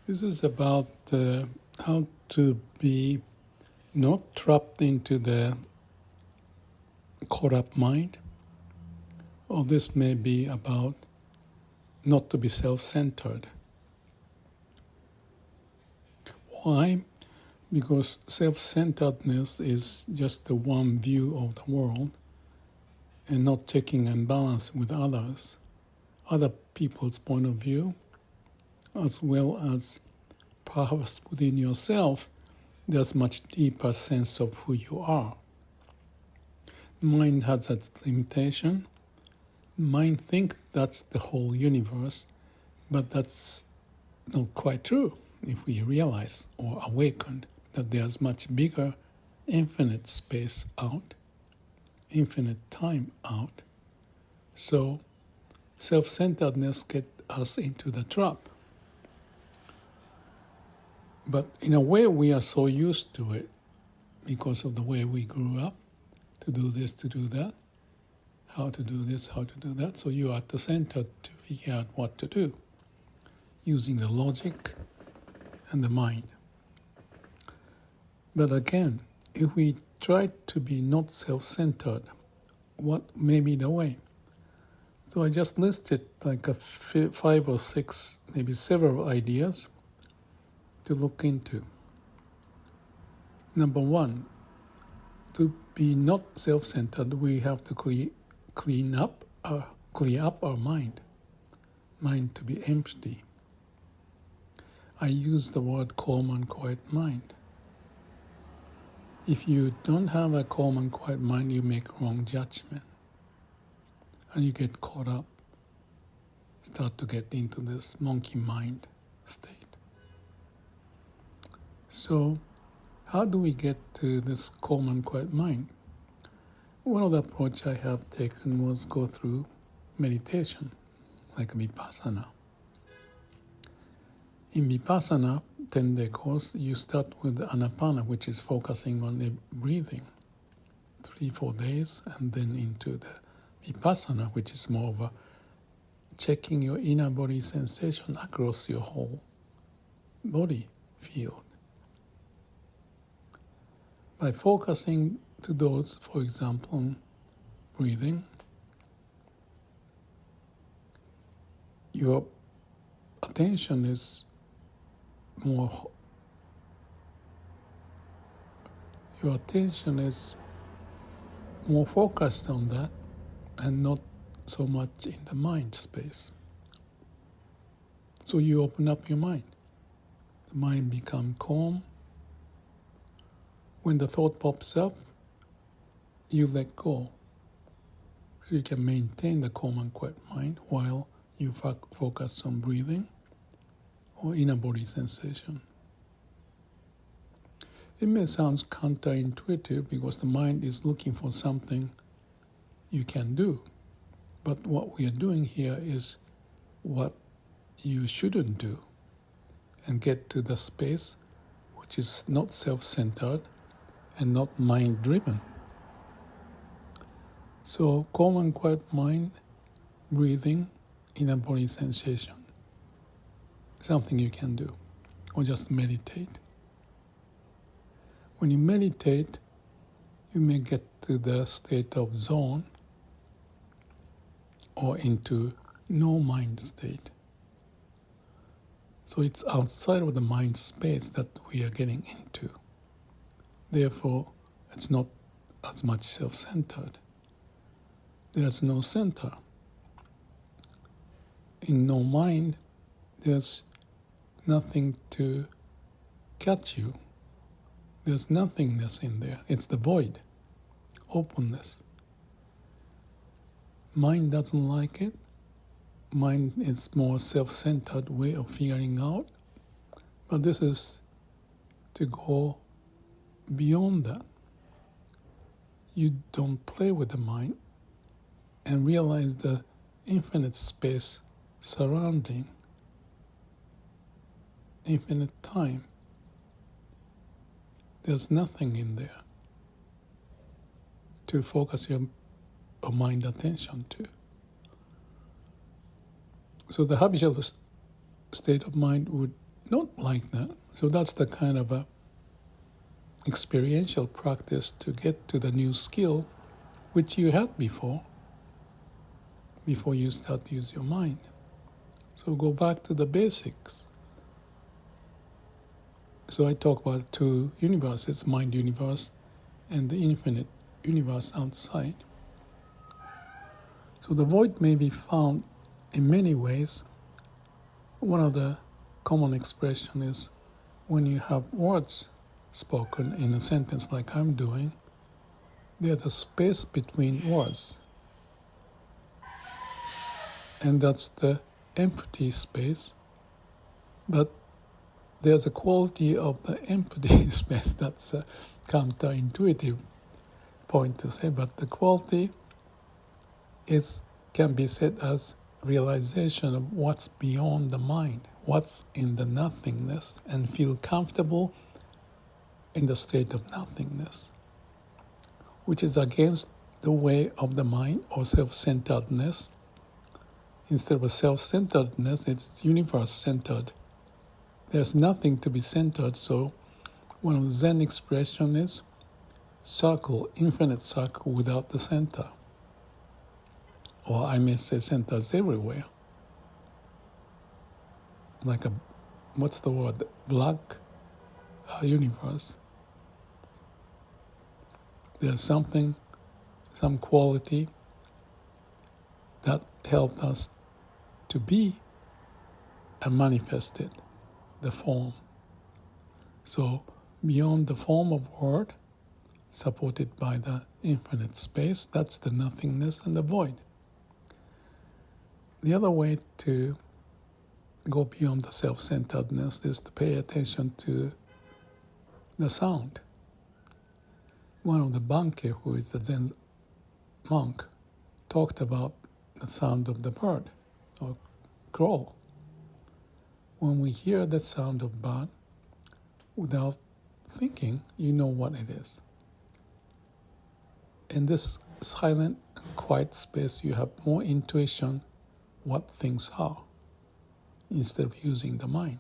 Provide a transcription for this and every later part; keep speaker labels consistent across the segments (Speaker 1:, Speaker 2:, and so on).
Speaker 1: This is about how to be not trapped into the caught up mind, or this may be about not to be self-centered. Why? Because self-centeredness is just the one view of the world and not checking and balance with others, other people's point of view, as well as perhaps within yourself, there's much deeper sense of who you are. Mind has its limitation. Mind thinks that's the whole universe, but that's not quite true if we realize or awaken that there's much bigger infinite space out, infinite time out. So self-centeredness gets us into the trap. But in a way we are so used to it because of the way we grew up, to do this, to do that, how to do this, how to do that. So you are at the center to figure out what to do using the logic and the mind. But again, if we try to be not self-centered, what may be the way? So I just listed like 5 or 6, maybe several ideas to look into. Number 1, to be not self-centered, we have to clear up our mind to be empty. I use the word calm and quiet mind. If you don't have a calm and quiet mind, you make wrong judgment. And you get caught up, start to get into this monkey mind state. So, how do we get to this calm and quiet mind? One of the approaches I have taken was go through meditation, like Vipassana. In Vipassana, 10-day course, you start with Anapana, which is focusing on the breathing, 3-4 days, and then into the Vipassana, which is more of a checking your inner body sensation across your whole body field. By focusing to those, for example, breathing, your attention is more focused on that and not so much in the mind space. So you open up your mind. The mind becomes calm. When the thought pops up, you let go. So you can maintain the calm and quiet mind while you focus on breathing or inner body sensation. It may sound counterintuitive because the mind is looking for something you can do. But what we are doing here is what you shouldn't do and get to the space which is not self-centered and not mind-driven. So calm and quiet mind, breathing, inner body sensation, something you can do, or just meditate. When you meditate, you may get to the state of zone or into no mind state. So it's outside of the mind space that we are getting into. Therefore, it's not as much self-centered. There's no center. In no mind, there's nothing to catch you. There's nothingness in there. It's the void, openness. Mind doesn't like it. Mind is more self-centered way of figuring out. But this is to go beyond that. You don't play with the mind and realize the infinite space surrounding, infinite time. There's nothing in there to focus your mind attention to. So the habitual state of mind would not like that. So that's the kind of a experiential practice to get to the new skill which you had before you start to use your mind. So go back to the basics. So I talk about two universes, mind universe and the infinite universe outside. So the void may be found in many ways. One of the common expression is when you have words spoken in a sentence like I'm doing, there's a space between words. And that's the empty space. But there's a quality of the empty space that's a counterintuitive point to say, but the quality can be said as realization of what's beyond the mind, what's in the nothingness, and feel comfortable in the state of nothingness, which is against the way of the mind or self-centeredness. Instead of self-centeredness, it's universe-centered. There's nothing to be centered, so one of the Zen expression is circle, infinite circle without the center. Or I may say centers everywhere. Like what's the word? Black universe. There's something, some quality that helped us to be and manifested the form. So beyond the form of word, supported by the infinite space, that's the nothingness and the void. The other way to go beyond the self-centeredness is to pay attention to the sound. One of the Banke, who is the Zen monk, talked about the sound of the bird or crow. When we hear the sound of bird, without thinking, you know what it is. In this silent and quiet space, you have more intuition what things are instead of using the mind.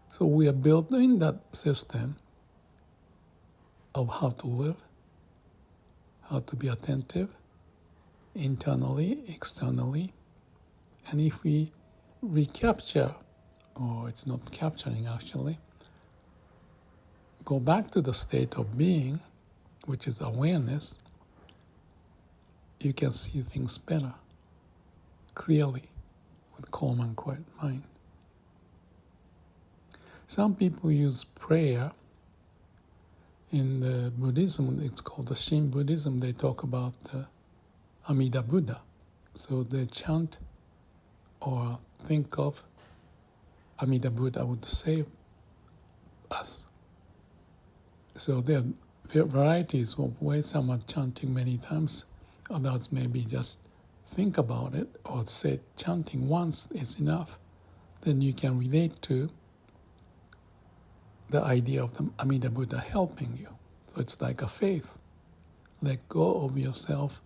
Speaker 1: So we are building that system of how to live, how to be attentive, internally, externally. And if we recapture, or it's not capturing actually, go back to the state of being, which is awareness, you can see things better, clearly, with calm and quiet mind. Some people use prayer. In the Buddhism, it's called the Shin Buddhism, they talk about Amida Buddha. So they chant or think of Amida Buddha would save us. So there are varieties of ways. Some are chanting many times. Others maybe just think about it or say chanting once is enough. Then you can relate to the idea of the Amida Buddha helping you. So it's like a faith. Let go of yourself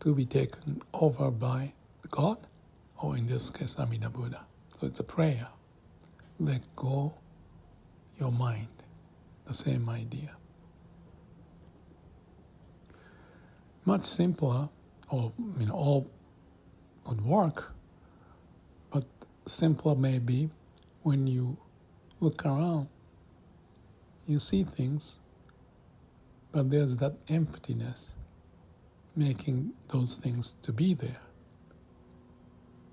Speaker 1: to be taken over by God, or in this case, Amida Buddha. So it's a prayer. Let go your mind. The same idea. Much simpler, or all would work, but simpler may be when you look around. You see things, but there's that emptiness making those things to be there.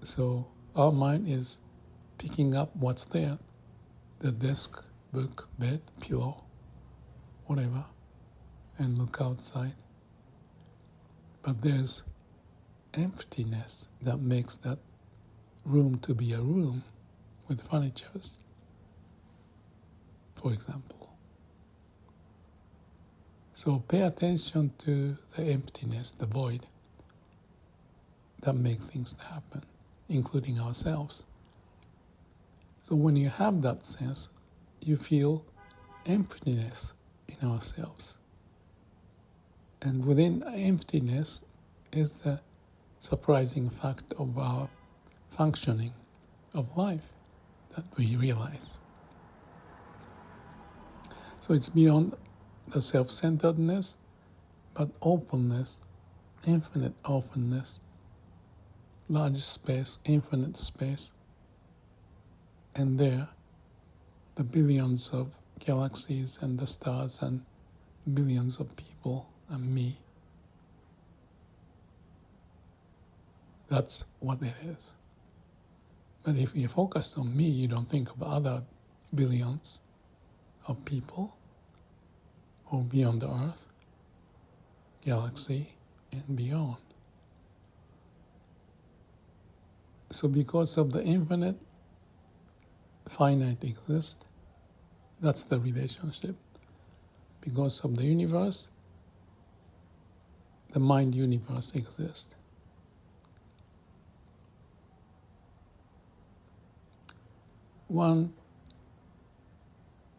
Speaker 1: So our mind is picking up what's there, the desk, book, bed, pillow, whatever, and look outside. But there's emptiness that makes that room to be a room with furnitures, for example. So pay attention to the emptiness, the void, that makes things happen, including ourselves. So when you have that sense, you feel emptiness in ourselves. And within emptiness is the surprising fact of our functioning of life. that we realize. So it's beyond the self-centeredness, but openness, infinite openness, large space, infinite space, and there, the billions of galaxies and the stars and billions of people and me. That's what it is. But if you're focused on me, you don't think of other billions of people or beyond the earth, galaxy, and beyond. So because of the infinite, finite exists, that's the relationship. Because of the universe, the mind universe exists. One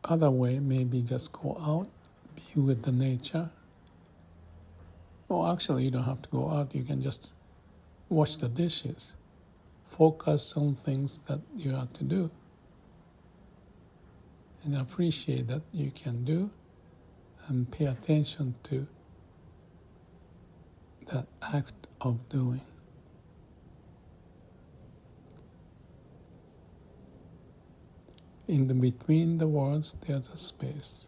Speaker 1: other way maybe just go out, be with the nature. Or actually you don't have to go out, you can just wash the dishes. Focus on things that you have to do. And appreciate that you can do and pay attention to that act of doing. In the between the words, there's a space,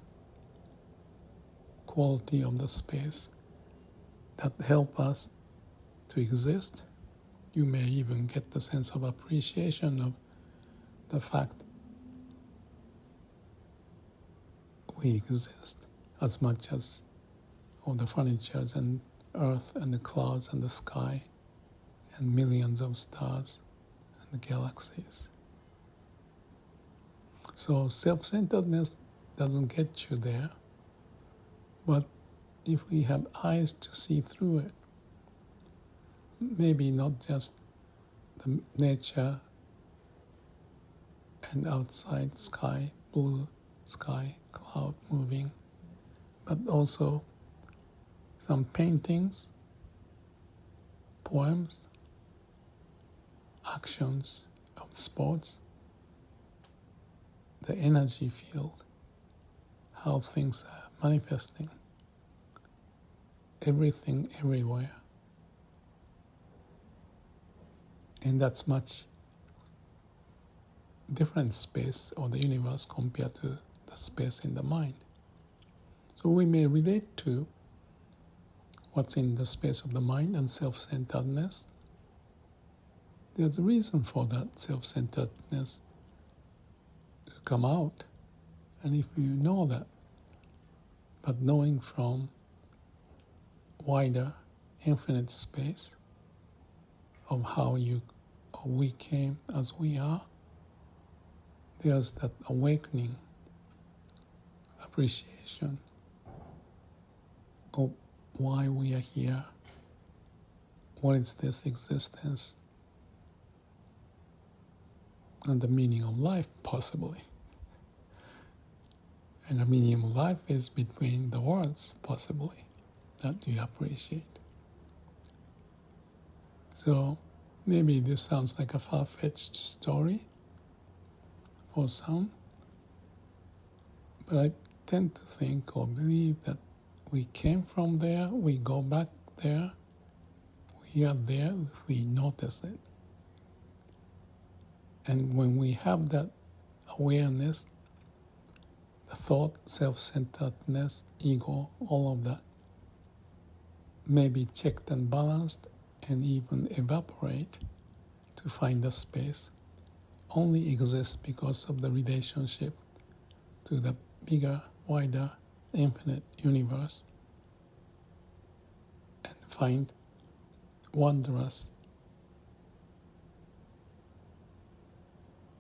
Speaker 1: quality of the space that help us to exist. You may even get the sense of appreciation of the fact we exist as much as all the furniture and earth and the clouds and the sky and millions of stars and the galaxies. So self-centeredness doesn't get you there, but if we have eyes to see through it, maybe not just the nature and outside sky, blue sky, cloud moving, but also some paintings, poems, actions of sports, the energy field, how things are manifesting, everything, everywhere. And that's much different space or the universe compared to the space in the mind. So we may relate to what's in the space of the mind and self-centeredness. There's a reason for that self-centeredness to come out. And if you know that, but knowing from wider, infinite space of how you or we came as we are, there's that awakening, appreciation of why we are here, what is this existence, and the meaning of life, possibly. And the meaning of life is between the words, possibly, that you appreciate. So maybe this sounds like a far-fetched story for some, but I tend to think or believe that we came from there, we go back there, we are there if we notice it. And when we have that awareness, the thought, self-centeredness, ego, all of that may be checked and balanced and even evaporate to find the space, only exists because of the relationship to the bigger, wider, infinite universe, and find wondrous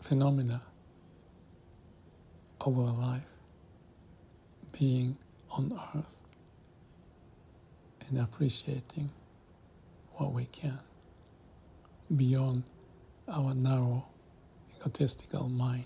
Speaker 1: phenomena of our life, being on earth and appreciating what we can beyond our narrow, egotistical mind.